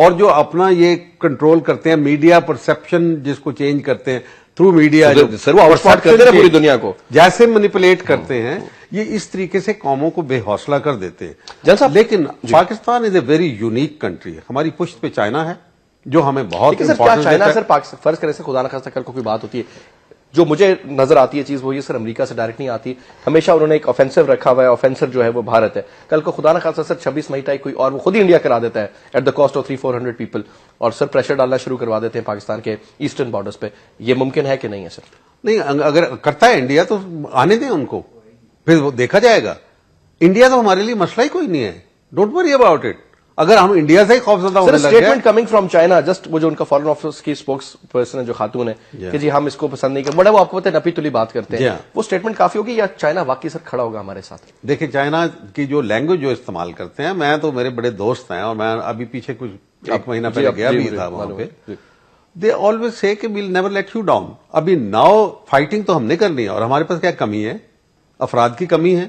اور جو اپنا یہ کنٹرول کرتے ہیں میڈیا پرسپشن جس کو چینج کرتے ہیں تھرو میڈیا، سر وہ آؤٹ کرتے ہیں پوری دنیا کو جیسے مینیپولیٹ کرتے ہیں، یہ اس طریقے سے قوموں کو بے حوصلہ کر دیتے ہیں. لیکن پاکستان از اے ویری یونیک کنٹری ہے. ہماری پشت پہ چائنا ہے جو ہمیں بہت امپورٹنٹ. چائنا سر فرض کریں سے خدا نخواستہ کل کو کوئی بات ہوتی ہے، جو مجھے نظر آتی ہے چیز وہ یہ سر امریکہ سے ڈائریکٹ نہیں آتی. ہمیشہ انہوں نے ایک آفینسو رکھا ہوا ہے، آفینسر جو ہے وہ بھارت ہے. کل کو خدا نخواستہ سر 26 مئی تک کوئی اور وہ خود ہی انڈیا کرا دیتا ہے at the cost of 300-400 people, اور سر پریشر ڈالنا شروع کروا دیتے ہیں پاکستان کے ایسٹرن بارڈرز پہ. یہ ممکن ہے کہ نہیں ہے سر؟ نہیں، اگر کرتا ہے انڈیا تو آنے دیں ان کو، پھر وہ دیکھا جائے گا. انڈیا تو ہمارے لیے مسئلہ ہی کوئی نہیں ہے. Don't worry about it. اگر ہم انڈیا سے ہی خوفزدہ ہونے لگ گئے. Statement coming from China, just وہ جو ان کا فارن آفس کی اسپوکس پرسن ہے جو خاتون ہے کہ جی ہم اس کو پسند نہیں کرتے، بڑا وہ آپ کو پتہ ہے نپی تلی بات کرتے ہیں، وہ اسٹیٹمنٹ کافی ہوگی یا چائنا واقعی سر کھڑا ہوگا ہمارے ساتھ؟ دیکھیں چائنا کی جو لینگویج جو استعمال کرتے ہیں، میں تو میرے بڑے دوست ہیں اور میں ابھی پیچھے کچھ ایک مہینہ پہلے گیا بھی تھا وہاں پہ. دے آلویز سے کہ we'll never let you down. ابھی ناؤ فائٹنگ تو ہم نے کرنی ہے، اور ہمارے پاس کیا کمی ہے؟ افراد کی کمی ہے.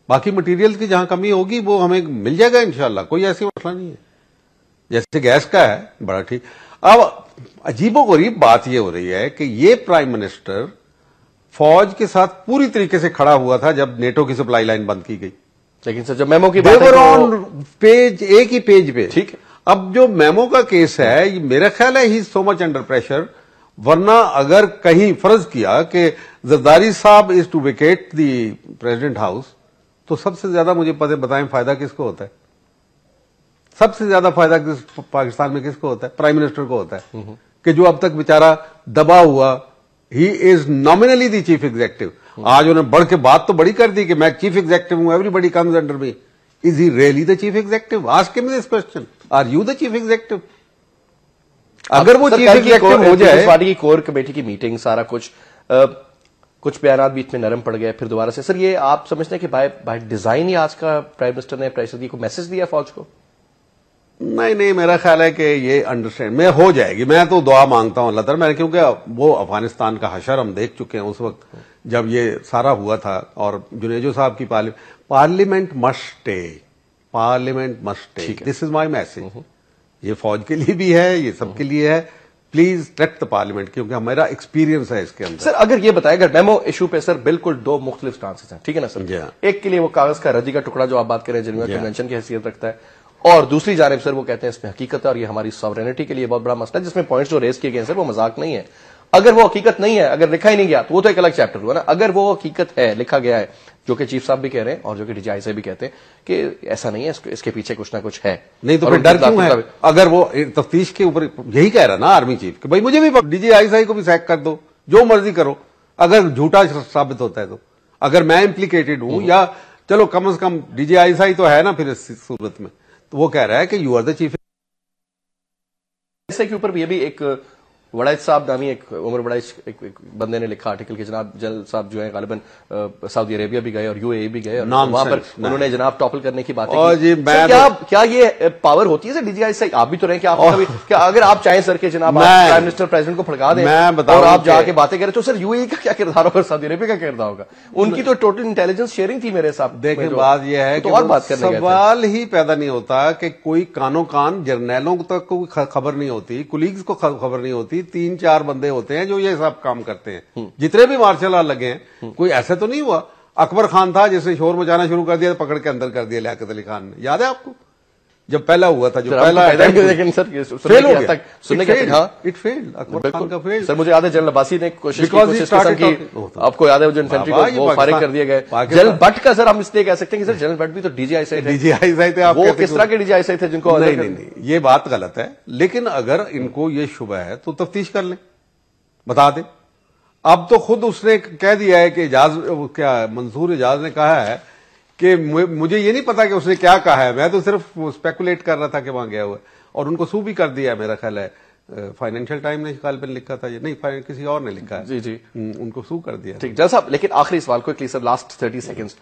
باقی مٹیریل کی جہاں کمی ہوگی وہ ہمیں مل جائے گا انشاءاللہ، کوئی ایسی مسئلہ نہیں ہے. جیسے گیس کا ہے بڑا ٹھیک. اب عجیب و غریب بات یہ ہو رہی ہے کہ یہ پرائم منسٹر فوج کے ساتھ پوری طریقے سے کھڑا ہوا تھا جب نیٹو کی سپلائی لائن بند کی گئی، لیکن سر جب میمو کی بات پیج ایک ہی پیج پہ. ٹھیک. اب جو میمو کا کیس ہے میرا خیال ہے ہی سو مچ انڈر پریشر. ورنہ اگر کہیں فرض کیا کہ زرداری صاحب is to vacate the president house, تو سب سے زیادہ مجھے بتائیں فائدہ کس کو ہوتا ہے؟ سب سے زیادہ فائدہ پاکستان میں کس کو ہوتا ہے؟ پرائم منسٹر کو ہوتا ہے کہ جو اب تک بیچارہ دبا ہوا. ہی از نامنلی دی چیف ایگزیکٹو. آج انہوں نے بڑھ کے بات تو بڑی کر دی کہ میں چیف ایگزیکٹو ہوں، everybody comes under me. Is he really the chief executive? Ask him this question. Are you the chief executive? اگر وہ چیف ایگزیکٹو ہو جائے. پارٹی کی کور کمیٹی کی میٹنگ سارا کچھ بیانات بیچ میں نرم پڑ گئے، پھر دوبارہ سے سر یہ آپ سمجھتے ہیں کہ بائی ڈیزائن ہی آج کا پرائم منسٹر نے پریشر دی، کو میسج دیا فوج کو؟ نہیں، میرا خیال ہے کہ یہ انڈرسٹینڈ میں ہو جائے گی. میں تو دعا مانگتا ہوں اللہ تعالیٰ، میں کیونکہ وہ افغانستان کا حشر ہم دیکھ چکے ہیں اس وقت جب یہ سارا ہوا تھا. اور جنیجو صاحب کی parliament must stay. This is my message. یہ فوج کے لیے بھی ہے، یہ سب کے لیے ہے. پلیز لیٹ دا پارلیمنٹ، کیونکہ ہمارا ایکسپیرینس ہے اس کے اندر. سر اگر یہ بتائیں، اگر میمو ایشو پہ سر بالکل دو مختلف سٹانسز ہیں، ٹھیک ہے نا سر؟ ایک کے لیے وہ کاغذ کا رضی کا ٹکڑا جو آپ بات کریں جنیوا کنونشن کی حیثیت رکھتا ہے، اور دوسری جانب سر وہ کہتے ہیں اس میں حقیقت ہے اور یہ ہماری ساورینٹی کے لیے بہت بڑا مسئلہ ہے، جس میں پوائنٹس جو ریز کیے گئے سر وہ مذاق نہیں ہے. اگر وہ حقیقت نہیں ہے، اگر لکھا ہی نہیں گیا تو وہ تو ایک الگ چیپٹر ہوا نا. اگر وہ حقیقت ہے، لکھا گیا ہے، جو کہ چیف صاحب بھی کہہ رہے ہیں اور جو کہ ڈی جی آئی سے بھی کہتے ہیں کہ ایسا نہیں ہے، اس کے پیچھے کچھ نہ کچھ ہے، نہیں تو ڈر کیوں ہے؟ اگر وہ تفتیش کے اوپر یہی کہہ رہا نا آرمی چیف کہ بھائی مجھے بھی ڈی جی آئی صاحب کو بھی سیک کر دو، جو مرضی کرو، اگر جھوٹا ثابت ہوتا ہے تو. اگر میں امپلیکیٹڈ ہوں یا چلو کم از کم ڈی جی آئی صاحب تو ہے نا پھر اس صورت میں، تو وہ کہہ رہا ہے کہ یو آر دا چیف. کے اوپر یہ بھی ایک وڑائچ صاحب نامی ایک عمر وڑائچ ایک بندے نے لکھا آرٹیکل کہ جناب جنرل صاحب جو ہیں غالباً سعودی عربیہ بھی گئے اور یو اے ای بھی گئے اور وہاں پر انہوں نے جناب ٹاپل کرنے کی باتیں کی. کیا یہ پاور ہوتی ہے سر ڈی جی آئی سے؟ آپ بھی تو رہے کہ اگر آپ چاہیں سر کہ جناب پرائم منسٹر پریزیڈنٹ کو پھڑکا دیں اور آپ جا کے باتیں کریں تو سر یو اے ای کا کیا کردار ہوگا، سعودی عربیہ کا کردار ہوگا؟ ان کی تو ٹوٹل انٹیلیجنس شیئرنگ تھی میرے ساتھ. دیکھیں بات یہ ہے کہ سوال ہی پیدا نہیں ہوتا کہ کوئی کانوں کان جرنیلوں تک کوئی خبر نہیں ہوتی، کولیگز کو خبر نہیں ہوتی. 3-4 بندے ہوتے ہیں جو یہ سب کام کرتے ہیں. جتنے بھی مارشل آرٹ لگے ہیں کوئی ایسا تو نہیں ہوا. اکبر خان تھا جس نے شور مچانا شروع کر دیا، پکڑ کے اندر کر دیا لیاقت علی خان نے. یاد ہے آپ کو جب پہلا ہوا تھا، جو پہلا اکبر خان کا فیل. سر مجھے یاد ہے جنرل عباسی نے کوشش کی، آپ کو یاد ہے جو انفینٹری کو فارغ کر دیا گیا. جنرل بٹ کا سر ہم اس لیے کہہ سکتے ہیں کہ سر جنرل بٹ بھی تو ڈی جی آئی سے تھے. وہ کس طرح کے ڈی جی آئی سے تھے جن کو؟ نہیں، یہ بات غلط ہے. لیکن اگر ان کو یہ شبہ ہے تو تفتیش کر لیں، بتا دیں. اب تو خود اس نے کہہ دیا ہے کہ منصور اعجاز نے کہا ہے کہ مجھے یہ نہیں پتا کہ اس نے کیا کہا ہے، میں تو صرف اسپیکولیٹ کر رہا تھا کہ وہاں گیا ہوا ہے. اور ان کو سو بھی کر دیا ہے میرا خیال ہے. فائنینشیل ٹائم نے غالباً لکھا تھا، یہ نہیں کسی اور نے لکھا ہے. جی ان کو سو کر دیا. ٹھیک جل صاحب، لیکن آخری سوال کوئکلی سر، لاسٹ 30 سیکنڈز،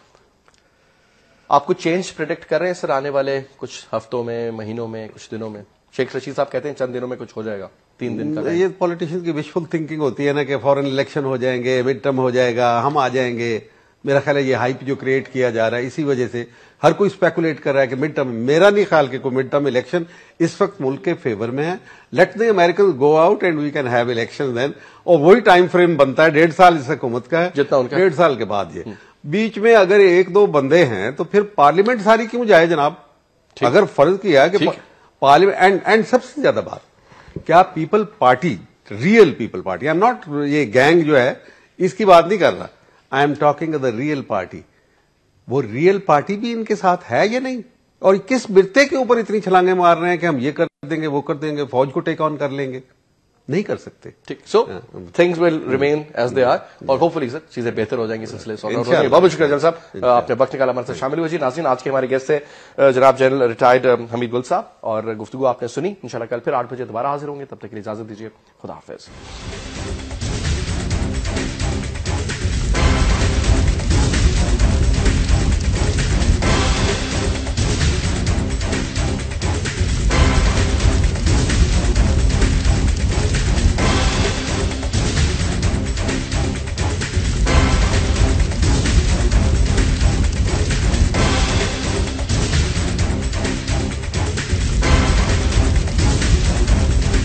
آپ کچھ چینج پریڈکٹ کر رہے ہیں سر آنے والے کچھ ہفتوں میں، مہینوں میں، کچھ دنوں میں؟ شیخ رشید صاحب کہتے ہیں چند دنوں میں کچھ ہو جائے گا، 3 دن کا. یہ پولیٹیشین کی وشفل تھنکنگ ہوتی ہے نا کہ فورن الیکشن ہو جائیں گے، مڈ ٹرم ہو جائے گا، ہم آ جائیں گے. میرا خیال ہے یہ ہائپ جو کریٹ کیا جا رہا ہے اسی وجہ سے ہر کوئی اسپیکولیٹ کر رہا ہے کہ مڈ ٹرم، میرا نہیں خیال کہ کوئی مڈ ٹرم الیکشن اس وقت ملک کے فیور میں ہے. Let the American go out and we can have election then. اور وہی ٹائم فریم بنتا ہے 1.5 سال اس حکومت کا ہے، جتنا ان کا 1.5 سال کے بعد. یہ بیچ میں اگر 1-2 بندے ہیں تو پھر پارلیمنٹ ساری کیوں جائے جناب؟ اگر فرض کیا کہ پارلیمنٹ اینڈ سب سے زیادہ بات کیا people party, real people party, I am not یہ گینگ جو ہے اس کی بات نہیں کر رہا، I am talking the real party. وہ ریئل پارٹی بھی ان کے ساتھ ہے یا نہیں؟ اور کس برتے کے اوپر اتنی چھلانگیں مار رہے ہیں کہ ہم یہ کر دیں گے وہ کر دیں گے، فوج کو ٹیک آن کر لیں گے؟ نہیں کر سکتے. ٹھیک. So things will remain as they are اور ہوپ فلی سر چیزیں بہتر ہو جائیں گی سلسلے سے. بہت بہت شکریہ جنرل صاحب، آپ نے وقت نکالا ہمارے ساتھ شامل ہوئے. جی ناظرین، آج کے ہمارے گیسٹ تھے جناب جنرل ریٹائرڈ حمید گل صاحب، اور گفتگو آپ نے سنی. انشاءاللہ کل پھر 8 بجے دوبارہ حاضر ہوں گے. تب تک کے لیے اجازت دیجیے. خدا حافظ.